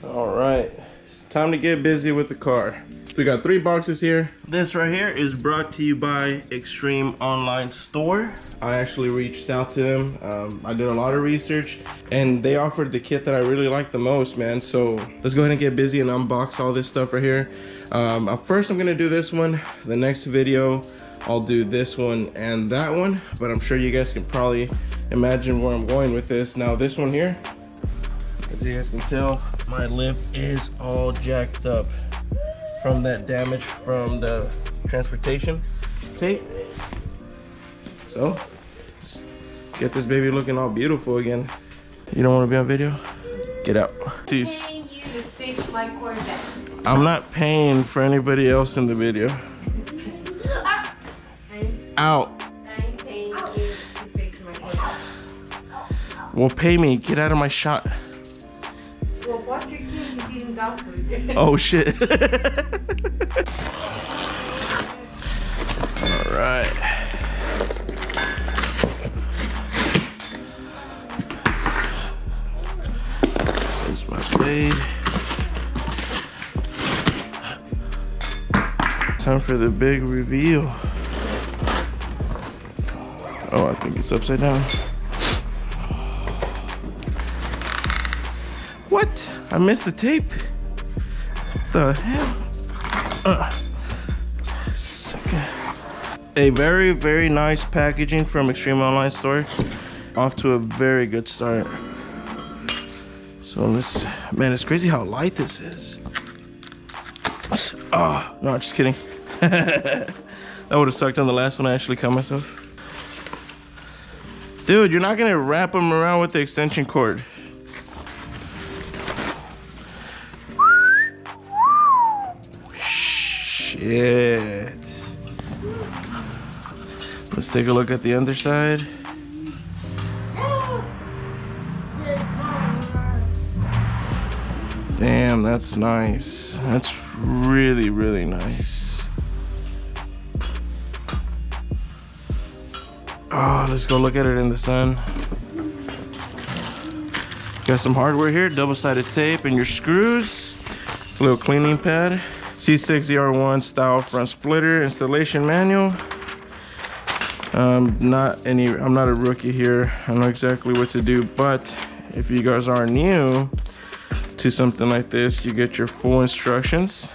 All right, it's time to get busy with the car. We got 3 boxes here. This right here is brought to you by Extreme Online Store. I actually reached out to them. I did a lot of research and they offered the kit that I really like the most, man. So let's go ahead and get busy and unbox all this stuff right here. First I'm gonna do this one. The next video, I'll do this one and that one, but I'm sure you guys can probably imagine where I'm going with this. Now this one here, as you guys can tell, my lip is all jacked up from that damage from the transportation tape. So let's get this baby looking all beautiful again. You don't want to be on video? Get out. Please. I'm paying you to fix my Corvette. I'm not paying for anybody else in the video. Out. I'm paying you to fix my Corvette. Well, pay me. Get out of my shot. Well, watch your kid. He's eating dog food. Oh shit. All right. There's my blade. Time for the big reveal. Oh, I think it's upside down. What? I missed the tape? What the hell? A very, very nice packaging from Extreme Online Store. Off to a very good start. So let's, man, it's crazy how light this is. Oh, no, just kidding. That would have sucked on the last one. I actually cut myself. Dude, you're not gonna wrap them around with the extension cord. Shit. Let's take a look at the underside. Damn, that's nice. That's really, really nice. Oh, let's go look at it in the sun. Got some hardware here, double-sided tape and your screws. A little cleaning pad. C6ZR1 style front splitter installation manual. I'm not a rookie here. I know exactly what to do, but if you guys are new to something like this, you get your full instructions,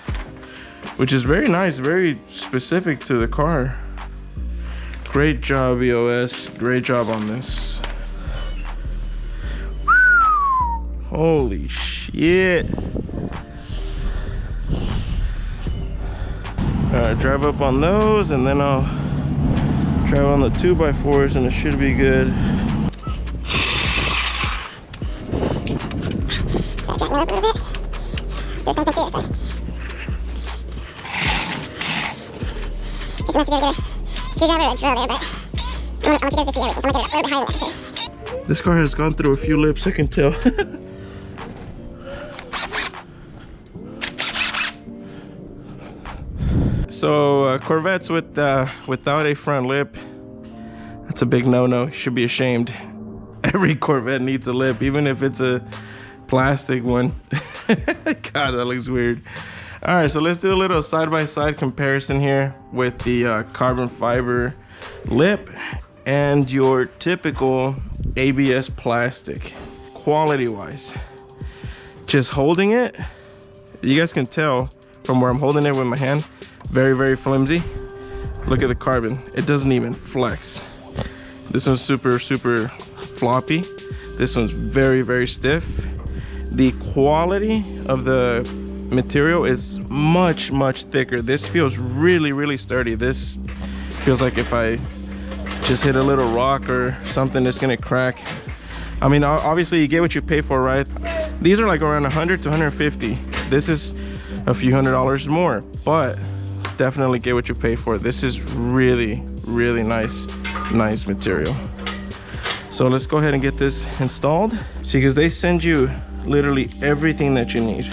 which is very nice, very specific to the car. Great job, EOS. Great job on this. Holy shit. Alright, drive up on those and then I'll drive on the 2x4s and it should be good. Start jacking up a little bit. Do something seriously. Just enough to be able to get a screwdriver or a drill there, but I want you guys to see everything, so I'm gonna get it a little bit higher than necessary. This car has gone through a few lips, I can tell. So Corvettes without a front lip, that's a big no-no. You should be ashamed. Every Corvette needs a lip, even if it's a plastic one. God, that looks weird. All right, so let's do a little side-by-side comparison here with the carbon fiber lip and your typical ABS plastic. Quality-wise, just holding it, you guys can tell from where I'm holding it with my hand, very, very flimsy. Look at the carbon, it doesn't even flex. This one's super, super floppy. This one's very, very stiff. The quality of the material is much, much thicker. This feels really, really sturdy. This feels like if I just hit a little rock or something, it's gonna crack. I mean, obviously you get what you pay for, right? These are like around 100 to 150. This is a few $100s more, but definitely get what you pay for. This is really, really nice material. So let's go ahead and get this installed. See, because they send you literally everything that you need.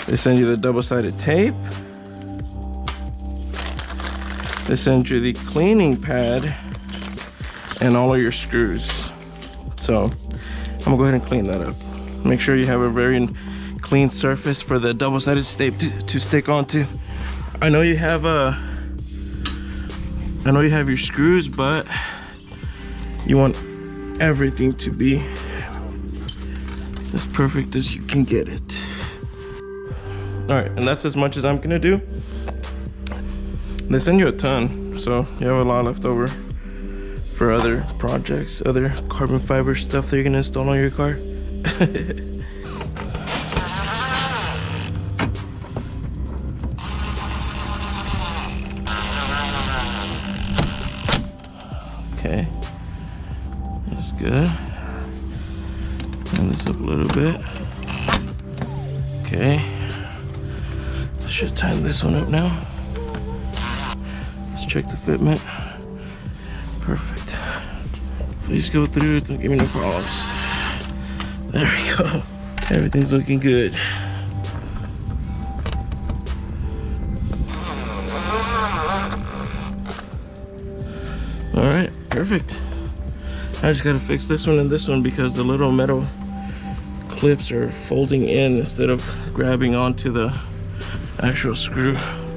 They send you the double-sided tape. They send you the cleaning pad and all of your screws. So I'm gonna go ahead and clean that up. Make sure you have a very clean surface for the double-sided tape to stick onto. I know you have your screws, but you want everything to be as perfect as you can get it. All right, and that's as much as I'm gonna do. They send you a ton, so you have a lot left over for other projects, other carbon fiber stuff that you're gonna install on your car. Okay, that's good. Turn this up a little bit. Okay, I should tighten this one up now. Let's check the fitment. Perfect. Please go through it, don't give me no problems. There we go. Everything's looking good. All right, perfect. I just gotta fix this one and this one because the little metal clips are folding in instead of grabbing onto the actual screw.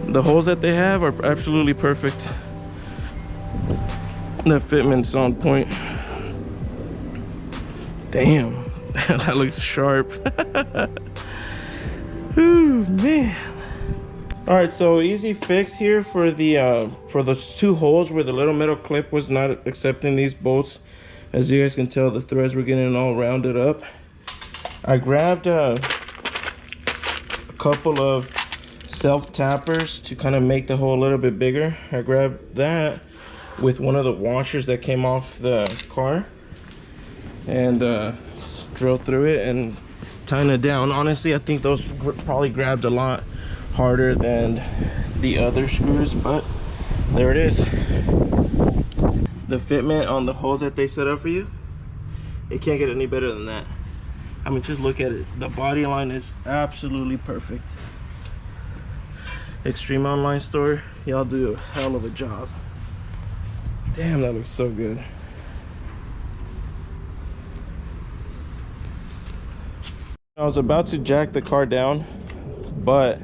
The holes that they have are absolutely perfect. The fitment's on point. Damn, that looks sharp. Ooh, man. All right, so easy fix here for those two holes where the little metal clip was not accepting these bolts. As you guys can tell, the threads were getting all rounded up. I grabbed a couple of self tappers to kind of make the hole a little bit bigger. I grabbed that with one of the washers that came off the car and drilled through it and tightened it down. Honestly, I think those probably grabbed a lot harder than the other screws, but there it is. The fitment on the holes that they set up for you, it can't get any better than that. I mean, just look at it. The body line is absolutely perfect. Extreme Online Store, y'all do a hell of a job. Damn, that looks so good. I was about to jack the car down, but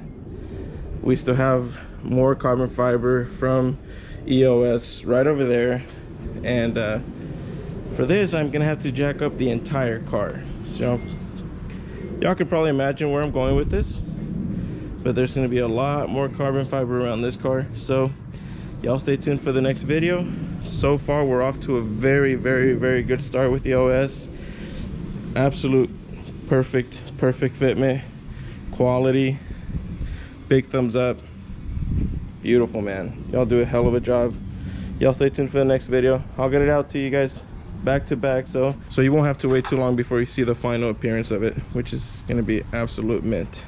we still have more carbon fiber from EOS right over there. And for this, I'm gonna have to jack up the entire car. So y'all can probably imagine where I'm going with this, but there's gonna be a lot more carbon fiber around this car. So y'all stay tuned for the next video. So far, we're off to a very, very, very good start with EOS. Absolute perfect fitment, quality, big thumbs up. Beautiful, man. Y'all do a hell of a job. Y'all stay tuned for the next video. I'll get it out to you guys back to back, so you won't have to wait too long before you see the final appearance of it, which is gonna be absolute mint.